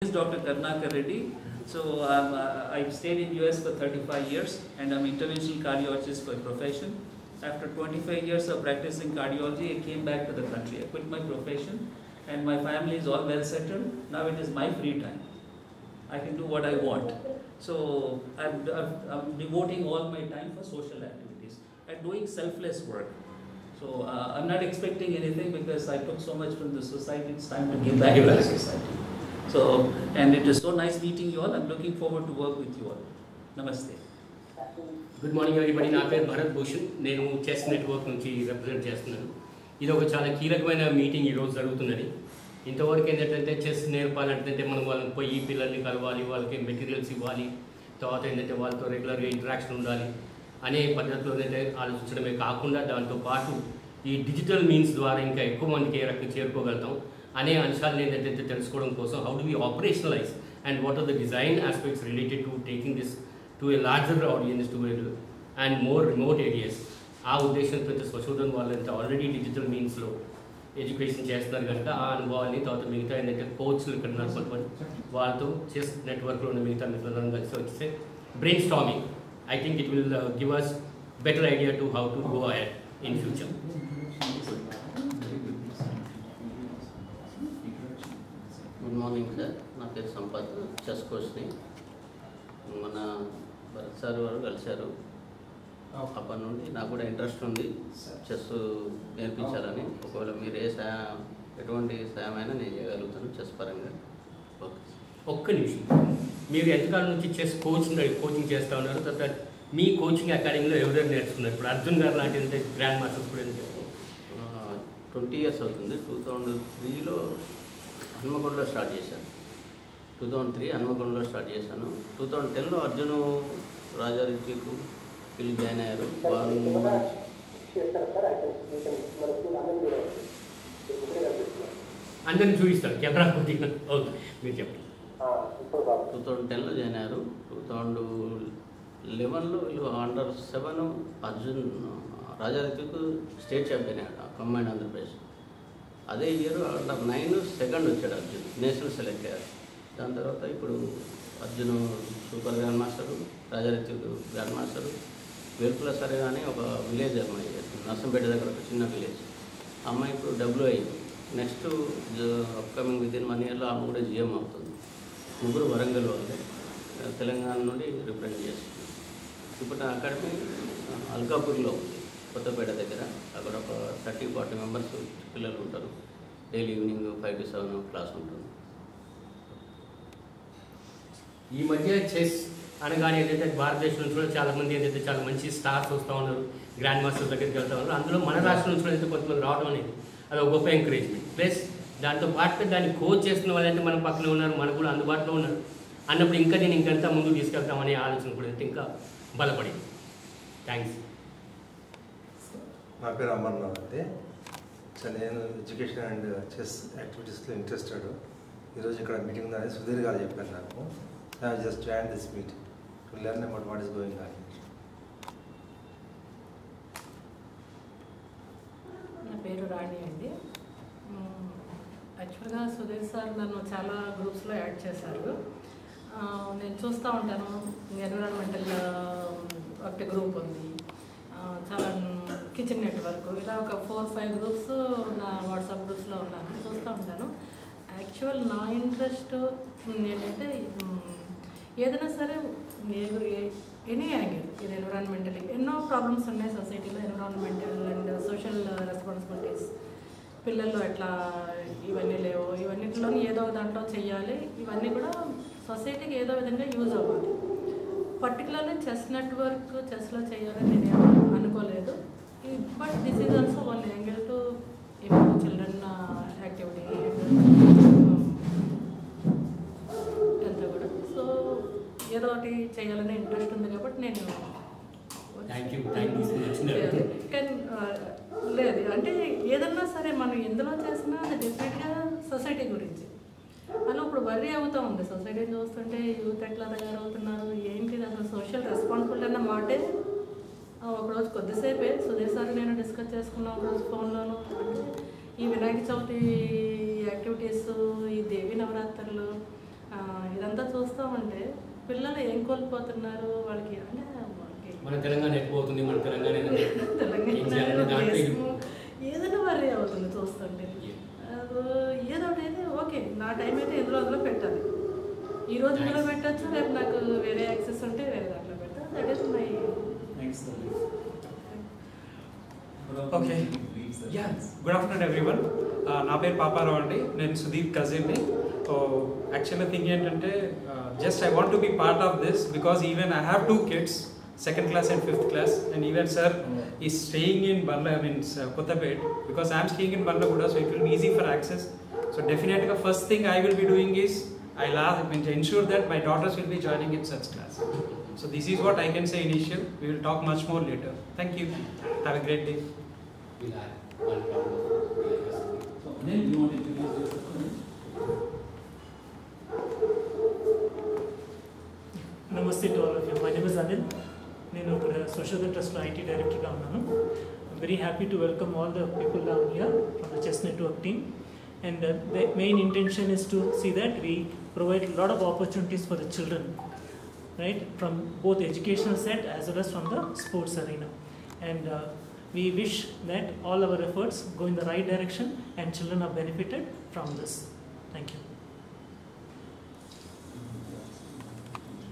is Dr. Karnakar Reddy. So I've stayed in US for 35 years and I'm interventional cardiologist by profession. After 25 years of practicing cardiology, I came back to the country. I quit my profession and my family is all well settled. Now it is my free time. I can do what I want. So I'm devoting all my time for social activities and doing selfless work. So I'm not expecting anything because I took so much from the society. It's time to give back to the society. So, and it is so nice meeting you all. I'm looking forward to work with you all. Namaste. Good morning everybody. నా పేరు భరత్ భూషణ్. నేను chess network నుంచి represent చేస్తున్నాను. ఇది ఒక చాలా కీలకమైన meeting ఈరోజు జరుగుతున్నది. ఇంతవరకు ఏంటంటే చెస్ నేర్పాలంటే మనం వాళ్ళని పోయి పిల్లల్ని కలవాలి, వాళ్ళకి మెటీరియల్స్ ఇవ్వాలి, తర్వాత ఏంటంటే వాళ్ళతో రెగ్యులర్గా ఇంటరాక్షన్ ఉండాలి అనే పద్ధతిలో ఏంటంటే ఆలోచించడమే కాకుండా దాంతోపాటు ఈ డిజిటల్ మీన్స్ ద్వారా ఇంకా ఎక్కువ మందికి ఏ రకంగా చేరుకోగలుగుతాం అనే అంశాలను ఏంటంటే తెలుసుకోవడం కోసం how do we operationalise and what are the design aspects related to taking this to a larger audience to and more remote areas. ఆ ఉద్దేశంతో స్వశోధన్ వాళ్ళంతా ఆల్రెడీ డిజిటల్ మీన్స్లో ఎడ్యుకేషన్ చేస్తున్నారు కనుక ఆ అనుభవాన్ని తర్వాత మిగతా ఏంటంటే కోచ్లు ఇక్కడ నడుపుకొని వాళ్ళతో చెస్ నెట్వర్క్లో ఉన్న మిగతా మిత్రులను కలిసి వచ్చేస్తే brain storming. I think it will give us better idea to how to go ahead in future. Good morning sir. నా పేరు సంపత్, చెస్ కోచ్ని. మన భరత్ సార్ వారు కలిశారు. అప్పటి నుండి నాకు కూడా ఇంట్రెస్ట్ ఉంది చెస్ నేర్పించాలని. ఒకవేళ మీరు ఎటువంటి సాయం అయినా నేను చేయగలుగుతాను చెస్ పరంగా. ఒక్క నిమిషం, మీరు ఎంతకాలం నుంచి చెస్ కోచింగ్ చేస్తూ ఉన్నారు? తర్వాత మీ కోచింగ్ అకాడమీలో ఎవరెవరు నేర్చుకున్నారు? ఇప్పుడు అర్జున్ గారు లాంటి గ్రాండ్ మాస్టర్ కూడా 20 years అవుతుంది. 2003లో హన్మకొండలో స్టార్ట్ చేశాను. 2003 హన్మకొండలో స్టార్ట్ చేశాను. 2010లో అర్జును రాజారెడ్డికు వీళ్ళు జాయిన్ అయ్యారు. అందరిని చూపిస్తాను కెమెరా కొద్దిగా. ఓకే, మీరు చెప్పండి. 2010లో జాయిన్ అయ్యారు. 2011లో వీళ్ళు అండర్-7 అర్జున్ రాజారెడ్డికు స్టేట్ ఛాంపియన్ అయ్యాడు కంబైన్డ్ ఆంధ్రప్రదేశ్. అదే ఇయర్ అండర్-9 సెకండ్ వచ్చాడు అర్జున్, నేషనల్ సెలెక్ట్ అయ్యారు. దాని తర్వాత ఇప్పుడు Arjun super grand master, Rajareddy grand master. Velpula సరే అని ఒక విలేజ్ అమ్మాయి, నర్సంపేట దగ్గర ఒక చిన్న విలేజ్ అమ్మాయి ఇప్పుడు డబ్ల్యూ అయింది. నెక్స్ట్ అప్కమింగ్ విత్ ఇన్ 1 yearలో ఆమె కూడా జిఎం అవుతుంది. ముగ్గురు వరంగల్ వాళ్ళే, తెలంగాణ నుండి రిప్రజెంట్ చేస్తుంది. ఇప్పుడు నా అకాడమీ అల్కాపూర్లో ఉంది, కొత్తపేట దగ్గర. అక్కడ ఒక 30-40 మెంబర్స్ పిల్లలు ఉంటారు. డైలీ ఈవినింగ్ 5 to 7 క్లాస్ ఉంటుంది. ఈ మధ్య చెస్ అనగానే ఏంటంటే భారతదేశం నుంచి కూడా చాలామంది ఏంటంటే చాలా మంచి స్టార్స్ వస్తూ ఉన్నారు, గ్రాండ్ మాస్టర్స్ దగ్గరికి వెళ్తూ ఉన్నారు. అందులో మన రాష్ట్రం నుంచి అయితే కొంతమంది రావడం అనేది అది ఒక గొప్ప ఎంకరేజ్మెంట్. ప్లస్ దాంతో పాటు దాన్ని కోచ్ చేస్తున్న వాళ్ళంటే మన పక్కన ఉన్నారు, మనకు కూడా అందుబాటులో ఉన్నారు అన్నప్పుడు ఇంకా నేను ఇంకంతా ముందుకు తీసుకెళ్తామనే ఆలోచన కూడా అయితే ఇంకా బలపడింది. థ్యాంక్స్. నా పేరు అమర్నాథ్. అంటే నేను ఎడ్యుకేషన్ అండ్ చెస్ యాక్టివిటీస్లో ఇంట్రెస్టెడ్. ఈరోజు ఇక్కడ మీటింగ్ ఉందని సుధీర్ గారు చెప్పారు నాకు. I just join this meeting to learn about what is going on. నా పేరు రాణి అండి. యాక్చువల్గా సుధీర్ సార్ నన్ను చాలా గ్రూప్స్లో యాడ్ చేశారు. నేను చూస్తూ ఉంటాను, ఎన్విరాన్మెంటల్ ఒకటి గ్రూప్ ఉంది, చాలా కిచెన్ నెట్వర్క్, ఇలా ఒక 4-5 గ్రూప్స్ నా వాట్సాప్ గ్రూప్స్లో ఉన్నాను, చూస్తూ ఉంటాను. యాక్చువల్ నా ఇంట్రెస్ట్ ఏంటంటే ఏదైనా సరే ఎనీ యాంగిల్, ఇది ఎన్విరాన్మెంటల్ ఎన్నో ప్రాబ్లమ్స్ ఉన్నాయి సొసైటీలో. ఎన్విరాన్మెంటల్ అండ్ సోషల్ రెస్పాన్సిబిలిటీస్, పిల్లల్లో ఎట్లా ఇవన్నీ లేవు, ఇవన్నిటిలో ఏదో దాంట్లో చెయ్యాలి. ఇవన్నీ కూడా సొసైటీకి ఏదో విధంగా యూజ్ అవ్వాలి. పర్టికులర్లీ చెస్ నెట్వర్క్ చెస్లో చేయాలని నేను అనుకోలేదు. But this is also one angle to improve children activity అంతా కూడా. సో ఏదో ఒకటి చేయాలనే ఇంట్రెస్ట్ ఉంది కాబట్టి నేను లేదు అంటే ఏదన్నా సరే మనం ఎందులో చేసినా అది డెఫినెట్గా సొసైటీ గురించి. అలా ఇప్పుడు వర్రీ అవుతూ ఉంది సొసైటీని చూస్తుంటే, యూత్ ఎట్లా తయారవుతున్నారు, ఏంటిది అసలు సోషల్ రెస్పాన్సిబిలిటీ అన్న మాటే. ఒకరోజు కొద్దిసేపే సుధీర్ సార్ నేను డిస్కస్ చేసుకున్నాం ఒకరోజు ఫోన్లోను. అంటే ఈ వినాయక చవితి యాక్టివిటీస్, ఈ దేవి నవరాత్రులు, ఇదంతా చూస్తూ ఉంటే పిల్లలు ఏం కోల్పోతున్నారు వాళ్ళకి అంటే వాళ్ళకి మన తెలంగాణ ఎక్కువవుతుంది, మన తెలంగాణ ఏం చేయాలని తెలంగాణ దాంట్లో దేశము ఏదైనా వరే అవుతుంది చూస్తుంటే. ఏదో ఒకటి అయితే ఓకే, నా టైం అయితే అందులో పెట్టాలి. ఈ రోజు ఇందులో పెట్టచ్చు, రేపు నాకు వేరే యాక్సెస్ ఉంటే వేరే దాంట్లో పెట్టాలి. That is my okay. Yeah, good afternoon everyone. నా పేరు పాపారావు అండి, నేను సుదీప్ కజిన్ని. సో యాక్చువల్గా థింగ్ ఏంటంటే just I want to be part of this because even I have 2 kids, 2nd class and 5th class, and even sir is staying in Barla, Kottapet, because I am staying in Barlaguda, so it will be easy for access. So definitely first thing I will be doing is to ensure that my daughters will be joining in such class. So this is what I can say initial. We will talk much more later. Thank you. Have a great day. So then you want to introduce yourself? Namaste to all of you. My name is Anil. నేను ఇక్కడ social ట్రస్ట్లో IT డైరెక్టర్గా ఉన్నాను. I'm very happy to welcome all the people down here from the Chess Network team. And the main intention is to see that we provide a lot of opportunities for the children, right, from both educational set as well as from the sports arena. And we wish that all our efforts go in the right direction and children are benefited from this. Thank you.